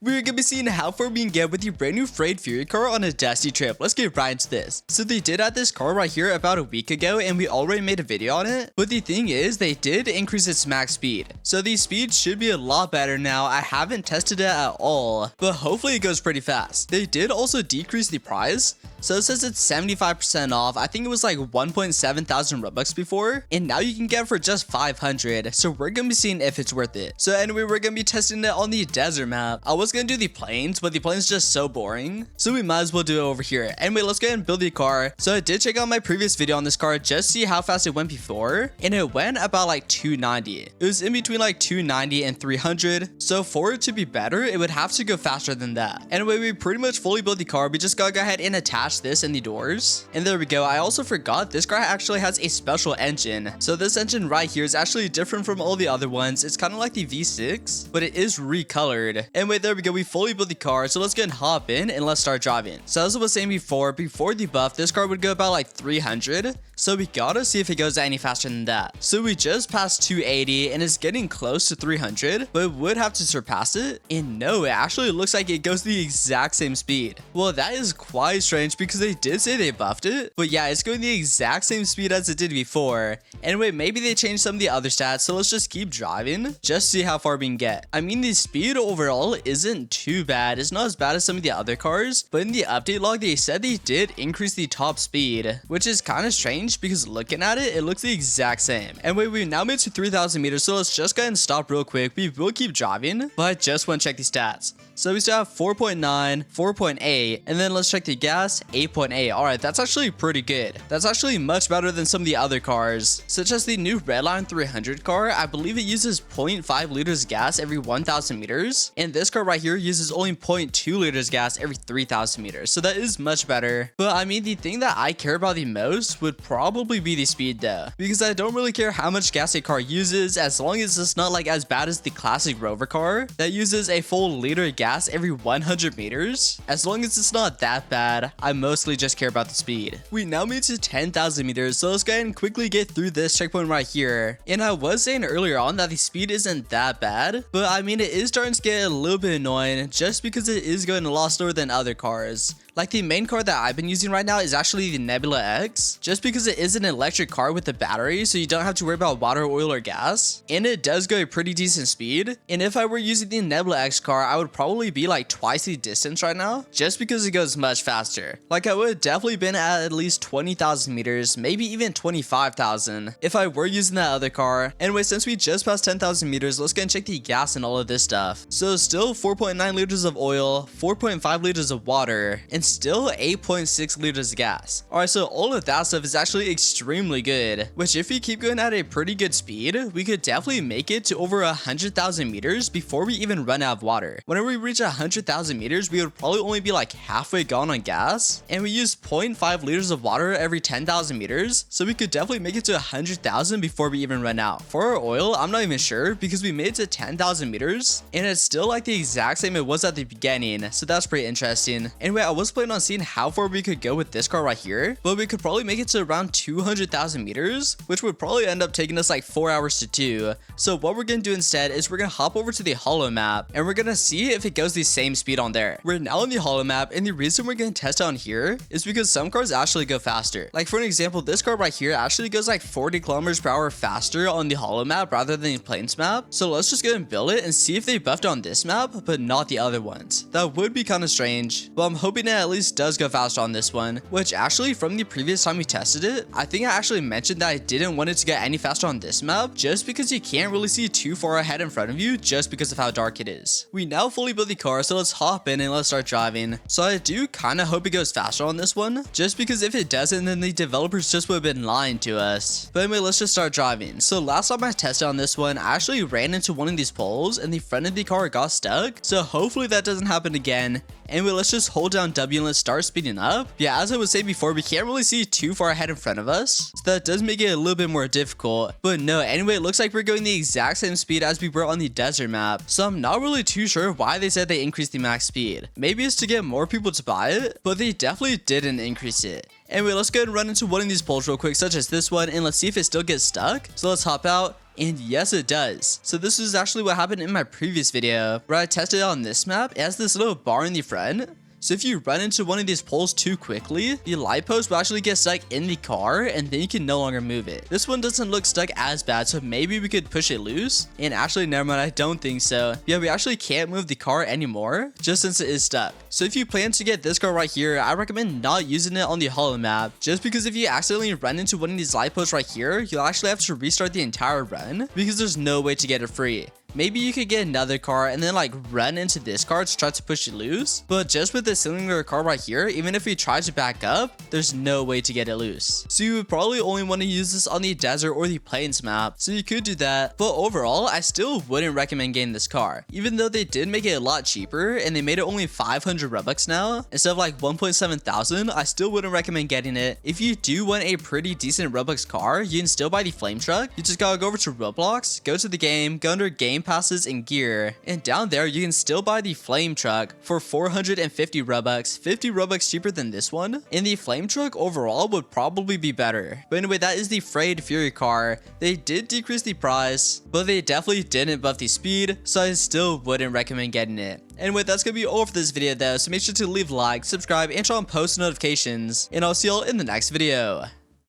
We're gonna be seeing how far we can get with the brand new Frayed Fury car on a dusty trip. Let's get right into this. So they did add this car right here about a week ago and we already made a video on it. But the thing is, they did increase its max speed. So the speed should be a lot better now. I haven't tested it at all, but hopefully it goes pretty fast. They did also decrease the price. So it says it's 75% off. I think it was like 1.7 thousand Robux before, and now you can get it for just 500. So we're gonna be seeing if it's worth it. So anyway, we're gonna be testing it on the desert map. I was gonna do the plains, but the plains is just so boring, so we might as well do it over here. Anyway, let's go ahead and build the car. So I did check out my previous video on this car just to see how fast it went before, and it went about like 290. It was in between like 290 and 300. So for it to be better, it would have to go faster than that. Anyway, we pretty much fully built the car. We just gotta go ahead and attach this in the doors, and there we go. I also forgot this car actually has a special engine. So this engine right here is actually different from all the other ones. It's kind of like the V6, but it is recolored. Anyway, there we go. We fully built the car, so let's go and hop in and let's start driving. So as I was saying before the buff, this car would go about like 300. So we gotta see if it goes any faster than that. So we just passed 280 and it's getting close to 300, but it would have to surpass it. And no, it actually looks like it goes the exact same speed. Well, that is quite strange because they did say they buffed it, but yeah, it's going the exact same speed as it did before. Anyway, maybe they changed some of the other stats, so let's just keep driving, just see how far we can get. I mean, the speed overall isn't too bad. It's not as bad as some of the other cars, but in the update log, they said they did increase the top speed, which is kind of strange because looking at it, it looks the exact same. Anyway, we now made to 3,000 meters, so let's just go ahead and stop real quick. We will keep driving, but I just want to check the stats. So we still have 4.9, 4.8, and then let's check the gas, 8.8. All right, that's actually pretty good. That's actually much better than some of the other cars, such as the new Redline 300 car. I believe it uses 0.5 liters gas every 1,000 meters, and this car right here uses only 0.2 liters gas every 3,000 meters. So that is much better. But I mean, the thing that I care about the most would probably be the speed though, because I don't really care how much gas a car uses as long as it's not like as bad as the classic Rover car that uses a full liter gas every 100 meters. As long as it's not that bad, I mostly just care about the speed. We now made to 10,000 meters, so let's go ahead and quickly get through this checkpoint right here. And I was saying earlier on that the speed isn't that bad, but I mean, it is starting to get a little bit annoying just because it is going a lot slower than other cars. Like the main car that I've been using right now is actually the Nebula X, just because it is an electric car with a battery, so you don't have to worry about water, oil, or gas. And it does go a pretty decent speed. And if I were using the Nebula X car, I would probably be like twice the distance right now, just because it goes much faster. Like I would have definitely been at least 20,000 meters, maybe even 25,000 if I were using that other car. Anyway, since we just passed 10,000 meters, let's go and check the gas and all of this stuff. So still 4.9 liters of oil, 4.5 liters of water, and still 8.6 liters of gas. Alright, so all of that stuff is actually extremely good, which if we keep going at a pretty good speed, we could definitely make it to over 100,000 meters before we even run out of water. Whenever we reach 100,000 meters, we would probably only be like halfway gone on gas, and we use 0.5 liters of water every 10,000 meters, so we could definitely make it to 100,000 before we even run out. For our oil, I'm not even sure because we made it to 10,000 meters, and it's still like the exact same it was at the beginning, so that's pretty interesting. Anyway, I was planning on seeing how far we could go with this car right here, but we could probably make it to around 200,000 meters, which would probably end up taking us like 4 hours to do. So what we're gonna do instead is we're gonna hop over to the hollow map and we're gonna see if it goes the same speed on there. We're now on the hollow map, and the reason we're gonna test on here is because some cars actually go faster. Like for an example, this car right here actually goes like 40 kilometers per hour faster on the hollow map rather than the plains map. So let's just go and build it and see if they buffed on this map but not the other ones. That would be kind of strange, but I'm hoping it at least does go faster on this one, which actually from the previous time we tested it, I think I actually mentioned that I didn't want it to get any faster on this map just because you can't really see too far ahead in front of you just because of how dark it is. We now fully built the car, so let's hop in and let's start driving. So I do kind of hope it goes faster on this one, just because if it doesn't, then the developers just would have been lying to us. But anyway, let's just start driving. So last time I tested on this one, I actually ran into one of these poles and the front of the car got stuck, so hopefully that doesn't happen again. Anyway, let's just hold down W and let's start speeding up. Yeah, as I was saying before, we can't really see too far ahead in front of us, so that does make it a little bit more difficult. But no, anyway, it looks like we're going the exact same speed as we were on the desert map, so I'm not really too sure why they said they increased the max speed. Maybe it's to get more people to buy it, but they definitely didn't increase it. Anyway, let's go ahead and run into one of these poles real quick, such as this one, and let's see if it still gets stuck. So let's hop out. And yes, it does. So this is actually what happened in my previous video where I tested it on this map. It has this little bar in the front. So if you run into one of these poles too quickly, the light post will actually get stuck in the car and then you can no longer move it. This one doesn't look stuck as bad, so maybe we could push it loose. And actually, never mind, I don't think so. Yeah, we actually can't move the car anymore just since it is stuck. So if you plan to get this car right here, I recommend not using it on the hollow map, just because if you accidentally run into one of these light posts right here, you'll actually have to restart the entire run because there's no way to get it free. Maybe you could get another car and then like run into this car to try to push it loose. But just with this cylinder car right here, even if we try to back up, there's no way to get it loose. So you would probably only want to use this on the desert or the plains map. So you could do that. But overall, I still wouldn't recommend getting this car. Even though they did make it a lot cheaper and they made it only 500 Robux now, instead of like 1.7 thousand, I still wouldn't recommend getting it. If you do want a pretty decent Robux car, you can still buy the flame truck. You just gotta go over to Roblox, go to the game, go under game passes and gear, and down there you can still buy the flame truck for 450 Robux, 50 Robux cheaper than this one, and the flame truck overall would probably be better. But anyway, that is the Frayed Fury car. They did decrease the price, but they definitely didn't buff the speed, so I still wouldn't recommend getting it. Anyway, that's gonna be all for this video though, so make sure to leave a like, subscribe, and turn on post notifications, and I'll see y'all in the next video.